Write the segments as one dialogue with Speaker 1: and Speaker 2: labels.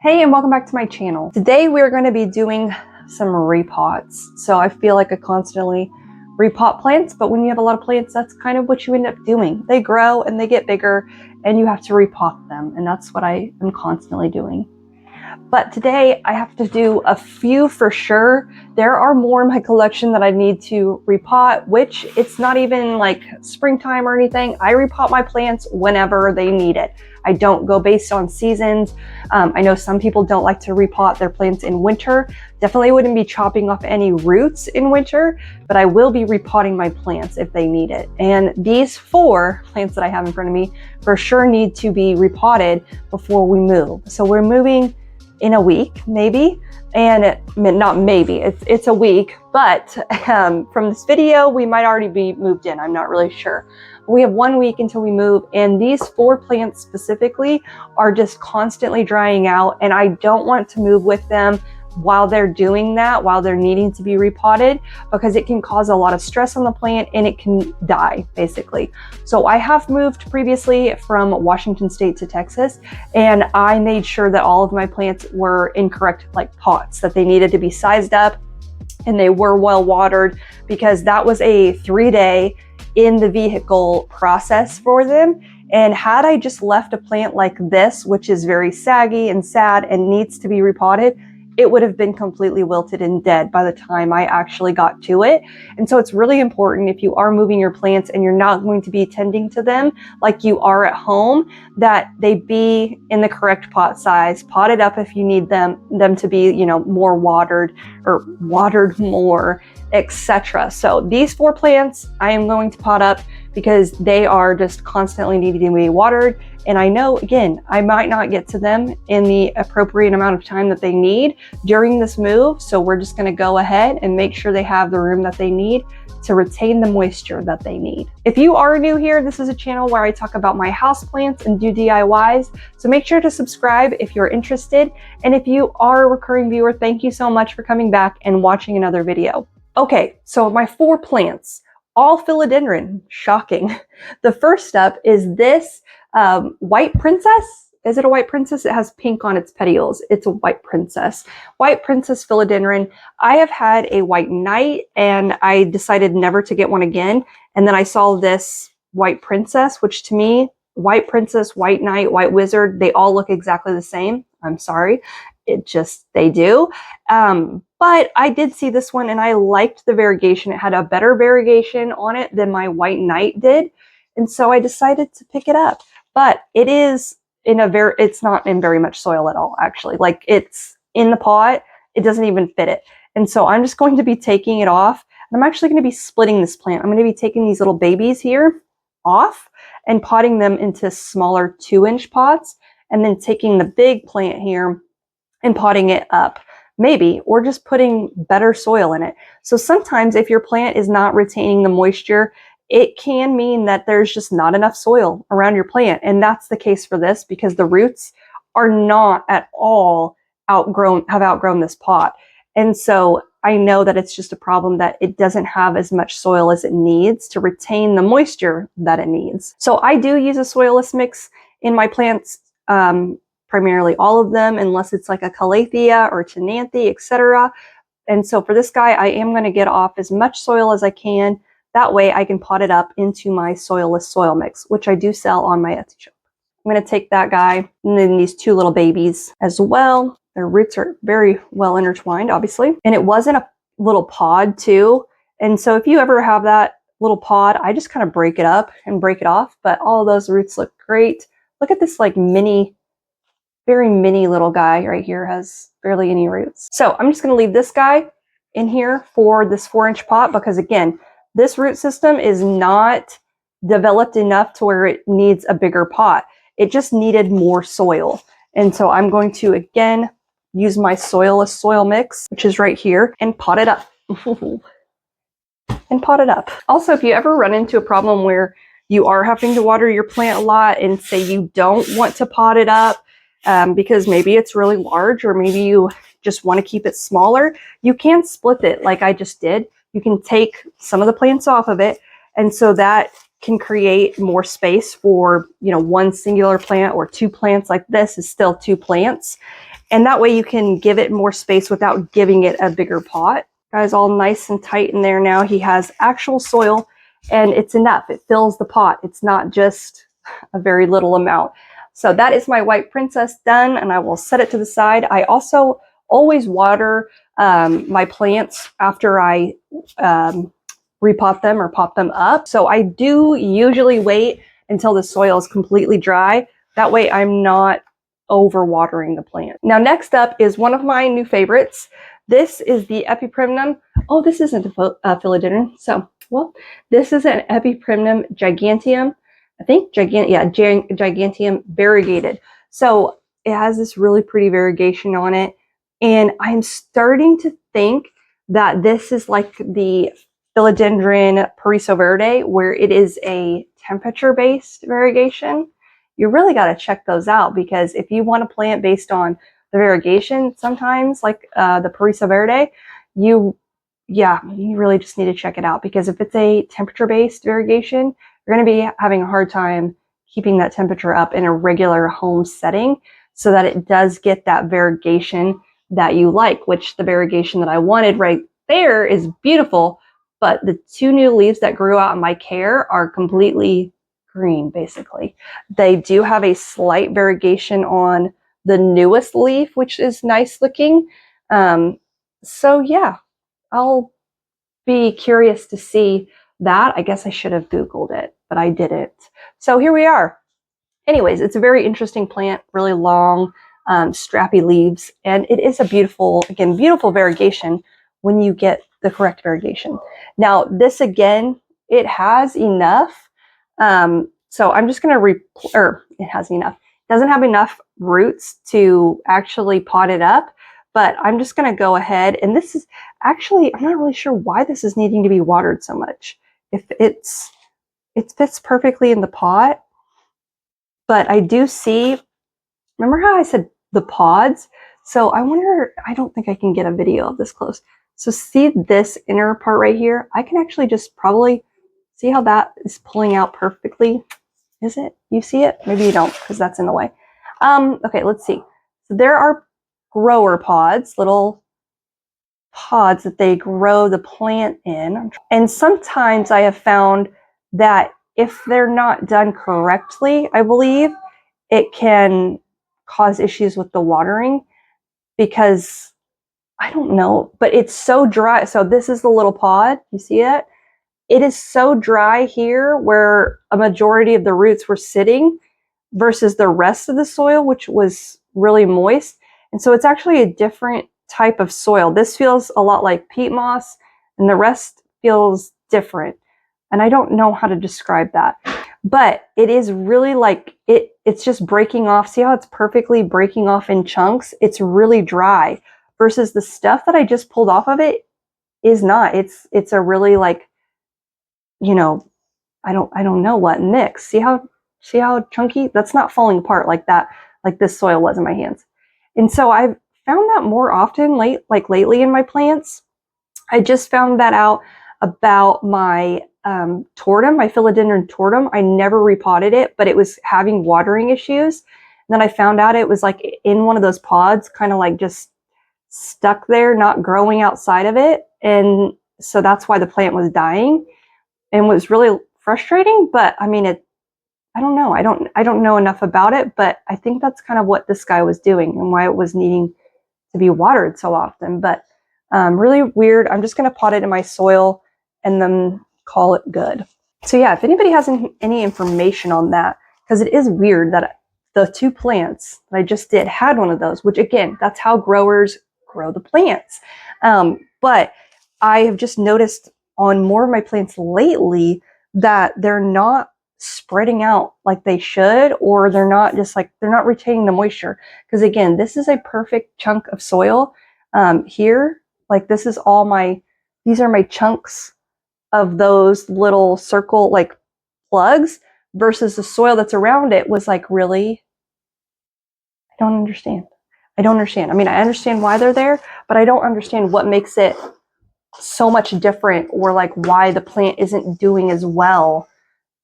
Speaker 1: Hey, and welcome back to my channel. Today we're going to be doing some repots. So I feel like I constantly repot plants, but when you have a lot of plants, that's kind of what you end up doing. They grow and they get bigger and you have to repot them. And that's what I am constantly doing. But today I have to do a few for sure. There are more in my collection that I need to repot, which it's not even like springtime or anything. I repot my plants whenever they need it. I don't go based on seasons. I know some people don't like to repot their plants in winter. Definitely wouldn't be chopping off any roots in winter, but I will be repotting my plants if they need it. And these 4 plants that I have in front of me for sure need to be repotted before we move. So we're moving in a week, maybe, and not maybe, it's a week, but from this video, we might already be moved in. I'm not really sure. We have 1 week until we move, and these 4 plants specifically are just constantly drying out, and I don't want to move with them while they're doing that, while they're needing to be repotted, because it can cause a lot of stress on the plant and it can die, basically. So I have moved previously from Washington State to Texas, and I made sure that all of my plants were in correct pots, that they needed to be sized up and they were well watered, because that was a 3-day in the vehicle process for them. And had I just left a plant like this, which is very saggy and sad and needs to be repotted, it would have been completely wilted and dead by the time I actually got to it. And so it's really important, if you are moving your plants and you're not going to be tending to them like you are at home, that they be in the correct pot size, potted up if you need them to be, more watered or watered more, etc. So these 4 plants I am going to pot up because they are just constantly needing to be watered. And I know, again, I might not get to them in the appropriate amount of time that they need during this move. So we're just gonna go ahead and make sure they have the room that they need to retain the moisture that they need. If you are new here, this is a channel where I talk about my houseplants and do DIYs. So make sure to subscribe if you're interested. And if you are a recurring viewer, thank you so much for coming back and watching another video. Okay, so my 4 plants, all philodendron, shocking. The first up is this white princess. Is it a white princess? It has pink on its petioles. It's a white princess. White princess philodendron. I have had a white knight and I decided never to get one again. And then I saw this white princess, which to me, white princess, white knight, white wizard, they all look exactly the same. I'm sorry. They do. But I did see this one and I liked the variegation. It had a better variegation on it than my white knight did. And so I decided to pick it up. But it is it's not in very much soil at all, actually. Like, it's in the pot, it doesn't even fit it. And so I'm just going to be taking it off. And I'm actually going to be splitting this plant. I'm going to be taking these little babies here off and potting them into smaller 2-inch pots, and then taking the big plant here and potting it up, maybe, or just putting better soil in it. So sometimes if your plant is not retaining the moisture, it can mean that there's just not enough soil around your plant. And that's the case for this, because the roots are not at all have outgrown this pot. And so I know that it's just a problem that it doesn't have as much soil as it needs to retain the moisture that it needs. So I do use a soilless mix in my plants, primarily all of them, unless it's like a calathea or chenanthe, etc. And so for this guy, I am going to get off as much soil as I can. That way I can pot it up into my soilless soil mix, which I do sell on my Etsy shop. I'm going to take that guy and then these 2 little babies as well. Their roots are very well intertwined, obviously. And it was in a little pod too. And so if you ever have that little pod, I just kind of break it up and break it off. But all of those roots look great. Look at this very mini little guy right here, has barely any roots. So I'm just going to leave this guy in here for this 4-inch pot, because again, this root system is not developed enough to where it needs a bigger pot. It just needed more soil. And so I'm going to, again, use my soilless soil mix, which is right here, and pot it up. And pot it up. Also, if you ever run into a problem where you are having to water your plant a lot and say you don't want to pot it up, because maybe it's really large, or maybe you just want to keep it smaller, you can split it like I just did. You can take some of the plants off of it, and so that can create more space for, 1 singular plant, or 2 plants. Like this is still 2 plants. And that way you can give it more space without giving it a bigger pot. Guys, all nice and tight in there now. He has actual soil and it's enough. It fills the pot. It's not just a very little amount. So that is my white princess done, and I will set it to the side. I also always water my plants after I repot them or pop them up. So I do usually wait until the soil is completely dry. That way I'm not over-watering the plant. Now next up is one of my new favorites. This is the Epiprimnum. Oh, this isn't a philodendron. So, well, this is an Epiprimnum giganteum. I think giganteum variegated. So it has this really pretty variegation on it. And I'm starting to think that this is like the philodendron Paraiso Verde, where it is a temperature-based variegation. You really got to check those out, because if you want a plant based on the variegation, sometimes like the Paraiso Verde, you really just need to check it out, because if it's a temperature-based variegation, you're going to be having a hard time keeping that temperature up in a regular home setting so that it does get that variegation that you like, which the variegation that I wanted right there is beautiful, but the two new leaves that grew out in my care are completely green, basically. They do have a slight variegation on the newest leaf, which is nice looking. So yeah, I'll be curious to see that. I guess I should have Googled it, but I didn't. So here we are. Anyways, it's a very interesting plant, really long, strappy leaves, and it is a beautiful, again, beautiful variegation when you get the correct variegation. Now, this again, it has enough. So I'm just going to, it has enough. It doesn't have enough roots to actually pot it up, but I'm just going to go ahead, and this is actually, I'm not really sure why this is needing to be watered so much. If it fits perfectly in the pot, but I do see, remember how I said the pods? So I wonder, I don't think I can get a video of this close. So see this inner part right here? I can actually just probably see how that is pulling out perfectly. Is it? You see it? Maybe you don't, because that's in the way. Okay, let's see. So there are grower pods, little pods that they grow the plant in. And sometimes I have found that if they're not done correctly, I believe, it can cause issues with the watering, because I don't know, but it's so dry. So this is the little pod. You see it? It is so dry here where a majority of the roots were sitting versus the rest of the soil, which was really moist. And so it's actually a different type of soil. This feels a lot like peat moss, and the rest feels different. And I don't know how to describe that, but it is really like it's just breaking off. See how it's perfectly breaking off in chunks? It's really dry versus the stuff that I just pulled off of it is not. It's a really like, you know, I don't know what mix. See how chunky? That's not falling apart like that, like this soil was in my hands. And so I've found that more often lately in my plants. I just found that out about my tortum, my philodendron tortum. I never repotted it, but it was having watering issues. And then I found out it was like in one of those pods, kind of like just stuck there, not growing outside of it. And so that's why the plant was dying, and was really frustrating. But I mean, I don't know. I don't know enough about it, but I think that's kind of what this guy was doing and why it was needing to be watered so often. But really weird. I'm just going to pot it in my soil and then call it good. So yeah, if anybody has any information on that, because it is weird that the two plants that I just did had one of those, which again, that's how growers grow the plants. But I have just noticed on more of my plants lately that they're not spreading out like they should, or they're not retaining the moisture. Because again, this is a perfect chunk of soil here. Like this is these are my chunks of those little circle like plugs, versus the soil that's around it was like really, I don't understand. I mean, I understand why they're there, but I don't understand what makes it so much different, or like why the plant isn't doing as well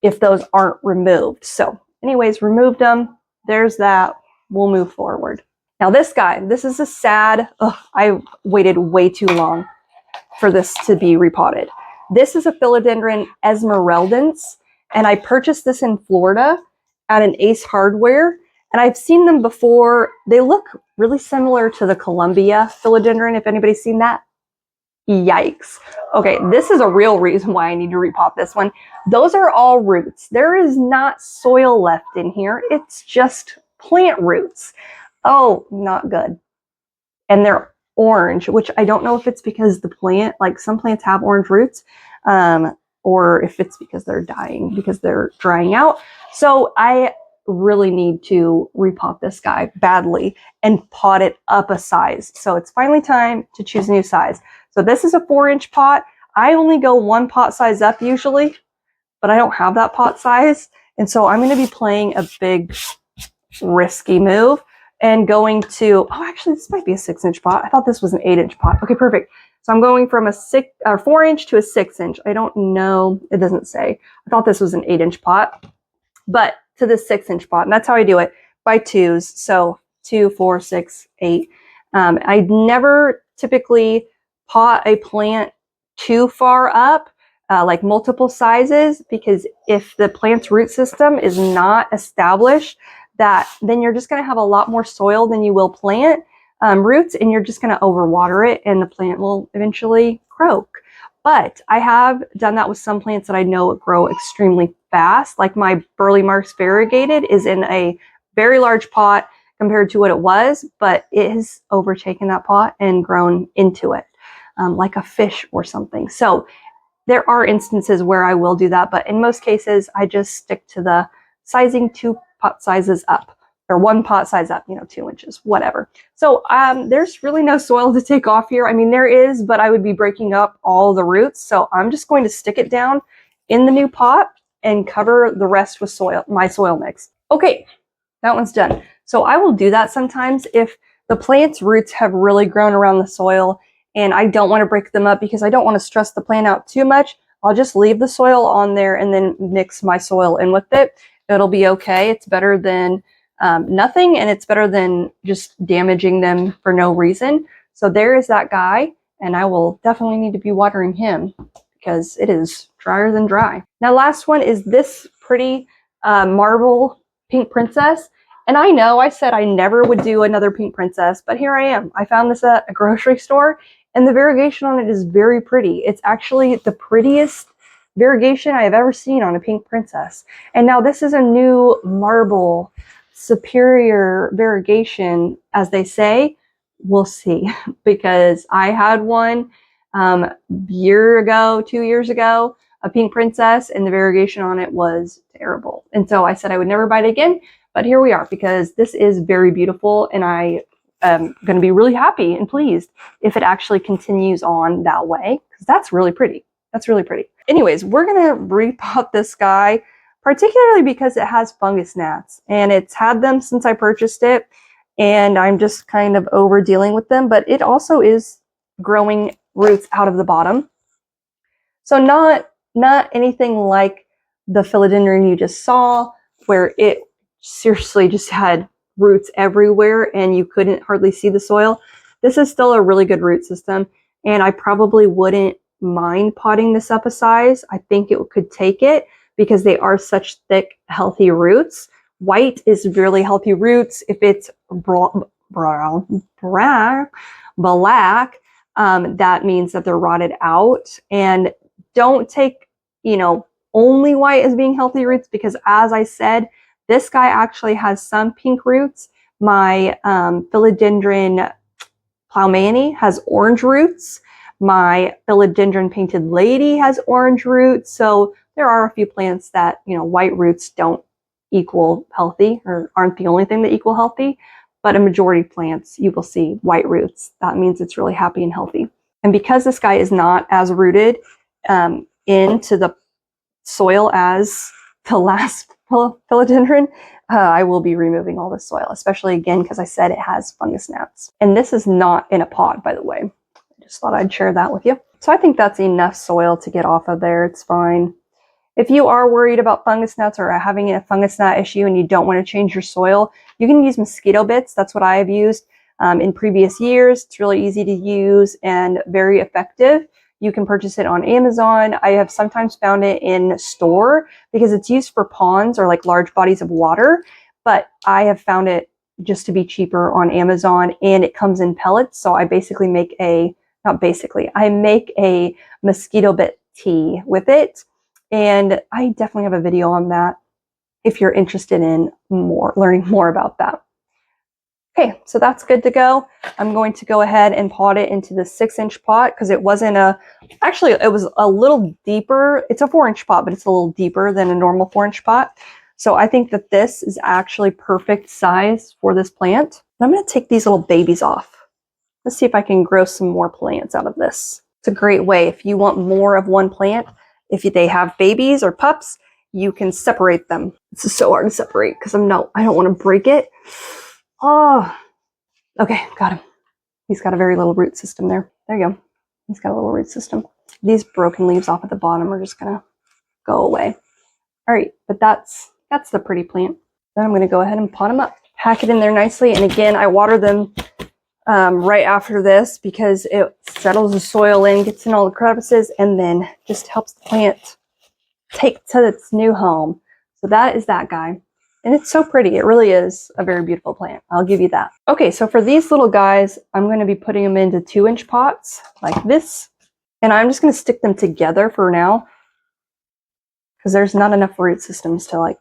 Speaker 1: if those aren't removed. So anyways, removed them. There's that. We'll move forward. Now this guy, this is a sad, I waited way too long for this to be repotted. This is a Philodendron esmeraldens, and I purchased this in Florida at an Ace Hardware, and I've seen them before. They look really similar to the Columbia Philodendron, if anybody's seen that. Yikes. Okay, this is a real reason why I need to repot this one. Those are all roots. There is not soil left in here. It's just plant roots. Oh, not good. And they're orange, which I don't know if it's because the plant, like some plants have orange roots, or if it's because they're dying, because they're drying out. So I really need to repot this guy badly and pot it up a size. So it's finally time to choose a new size. So this is a 4-inch pot. I only go one pot size up usually, but I don't have that pot size. And so I'm going to be playing a big risky move and going to, oh, actually this might be a 6-inch pot. I thought this was an 8-inch pot. Okay, perfect. So I'm going from a 4-inch to a 6-inch. I don't know. It doesn't say. I thought this was an 8-inch pot, but to this 6-inch pot. And that's how I do it, by twos. So 2, 4, 6, 8. I never typically pot a plant too far up, like multiple sizes, because if the plant's root system is not established, then you're just going to have a lot more soil than you will plant roots, and you're just going to overwater it, and the plant will eventually croak. But I have done that with some plants that I know grow extremely fast, like my Burley Marks variegated is in a very large pot compared to what it was, but it has overtaken that pot and grown into it, like a fish or something. So there are instances where I will do that, but in most cases, I just stick to the sizing 2 pot sizes up, or 1 pot size up, 2 inches, whatever. So there's really no soil to take off here. I mean, there is, but I would be breaking up all the roots. So I'm just going to stick it down in the new pot and cover the rest with my soil mix. Okay, that one's done. So I will do that sometimes if the plant's roots have really grown around the soil and I don't want to break them up because I don't want to stress the plant out too much. I'll just leave the soil on there and then mix my soil in with it. It'll be okay. It's better than nothing, and it's better than just damaging them for no reason. So there is that guy, and I will definitely need to be watering him because it is drier than dry. Now, last one is this pretty marble pink princess. And I know I said I never would do another pink princess, but here I am. I found this at a grocery store, and the variegation on it is very pretty. It's actually the prettiest variegation I have ever seen on a pink princess. And now this is a new marble superior variegation, as they say. We'll see, because I had one year ago, 2 years ago, a pink princess, and the variegation on it was terrible. And so I said I would never buy it again, but here we are, because this is very beautiful, and I am going to be really happy and pleased if it actually continues on that way, because that's really pretty. That's really pretty. Anyways, we're going to repot this guy, particularly because it has fungus gnats, and it's had them since I purchased it, and I'm just kind of over dealing with them, but it also is growing roots out of the bottom. So not anything like the philodendron you just saw, where it seriously just had roots everywhere and you couldn't hardly see the soil. This is still a really good root system, and I probably wouldn't mind potting this up a size. I think it could take it because they are such thick, healthy roots. White is really healthy roots. If it's black, that means that they're rotted out. And don't take, only white as being healthy roots, because as I said, this guy actually has some pink roots. My philodendron plowmani has orange roots. My philodendron painted lady has orange roots. So there are a few plants that, white roots don't equal healthy, or aren't the only thing that equal healthy, but a majority of plants you will see white roots. That means it's really happy and healthy. And because this guy is not as rooted into the soil as the last philodendron, I will be removing all this soil, especially again because I said it has fungus gnats. And this is not in a pot, by the way. I just thought I'd share that with you. So I think that's enough soil to get off of there. It's fine. If you are worried about fungus gnats or having a fungus gnat issue and you don't want to change your soil, you can use mosquito bits. That's what I have used in previous years. It's really easy to use and very effective. You can purchase it on Amazon. I have sometimes found it in store because it's used for ponds or like large bodies of water, but I have found it just to be cheaper on Amazon, and it comes in pellets. So I basically make I make a mosquito bit tea with it. And I definitely have a video on that if you're interested in learning more about that. Okay, so that's good to go. I'm going to go ahead and pot it into the 6-inch pot because it wasn't actually it was a little deeper. It's a 4-inch pot, but it's a little deeper than a normal 4-inch pot. So I think that this is actually perfect size for this plant. I'm going to take these little babies off. Let's see if I can grow some more plants out of this. It's a great way if you want more of one plant. If they have babies or pups, you can separate them. This is so hard to separate because I don't want to break it. Oh, okay, got him. He's got a very little root system there. There you go. He's got a little root system. These broken leaves off at the bottom are just gonna go away. All right, but that's the pretty plant. Then I'm gonna go ahead and pot them up. Pack it in there nicely, and again, I water them right after this because it settles the soil in, gets in all the crevices, and then just helps the plant take to its new home. So that is that guy. And it's so pretty. It really is a very beautiful plant. I'll give you that. Okay, so for these little guys, I'm going to be putting them into 2-inch pots like this. And I'm just going to stick them together for now because there's not enough root systems to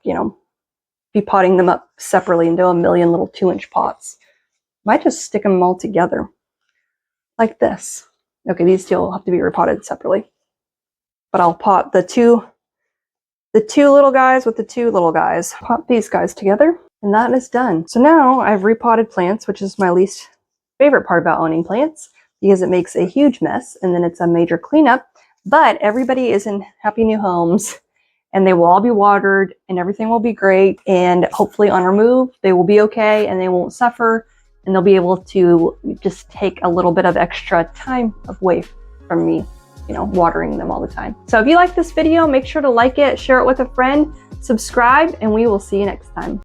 Speaker 1: be potting them up separately into a million little 2-inch pots. Might just stick them all together like this. Okay, these two will have to be repotted separately. But I'll pot the two little guys with the 2 little guys. Pot these guys together, and that is done. So now I've repotted plants, which is my least favorite part about owning plants because it makes a huge mess and then it's a major cleanup. But everybody is in happy new homes and they will all be watered and everything will be great. And hopefully on our move, they will be okay and they won't suffer. And they'll be able to just take a little bit of extra time away from me, watering them all the time. So if you like this video, make sure to like it, share it with a friend, subscribe, and we will see you next time.